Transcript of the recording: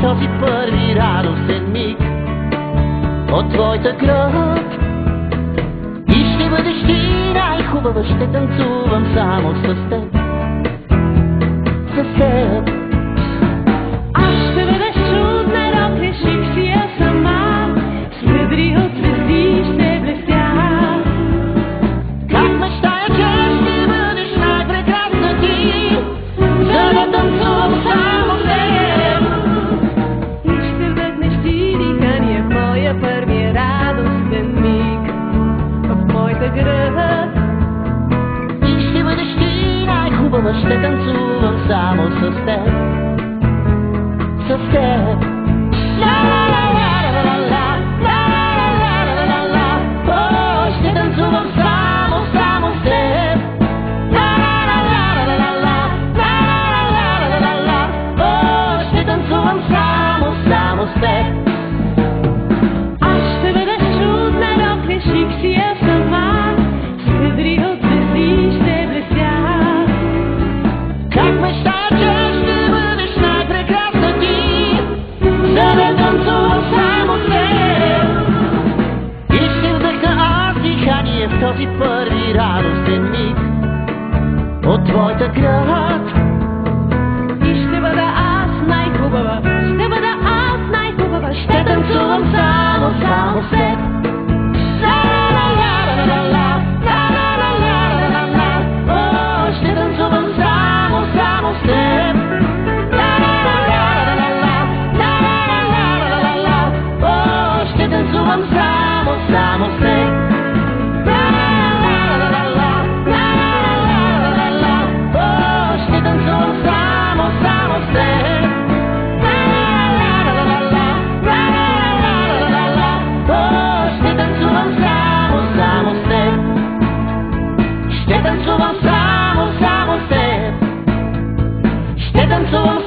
този първи радостен миг от твоята кръв. И ще бъдеш ти най-хубава, ще танцувам само с теб, с теб. Аз ще бъдеш чудна, рок, реших си я сама, с ведри от звезди ще блестя. Как мечтая, че ще бъдеш най-прекрасна ти, за да танцувам само с теб. И ще вдъхнеш ти дихание в моя първия радостен миг в моята гръд. И ще бъдеш ти най-хубава, ще танцувам само с теб, с теб. О, ще танцувам само с теб. О, ще танцувам само с теб. Аз ще бъдеш чудна, рок, реших си я сама, с ведри от звезди ще блестя. Как мечтая, че ще бъдеш най-прекрасна ти, за да танцувам само с теб. И ще вдъхна аз дихание в този първи радостен миг от твоята град. И ще бъда аз най-хубава, ще бъда аз най-хубава, Ще танцувам само с теб. О, ще танцувам само с теб. О, ще танцувам само с теб. О, ще танцувам само с теб. О, ще танцувам само с теб. Ще танцувам само с теб. Ще танцувам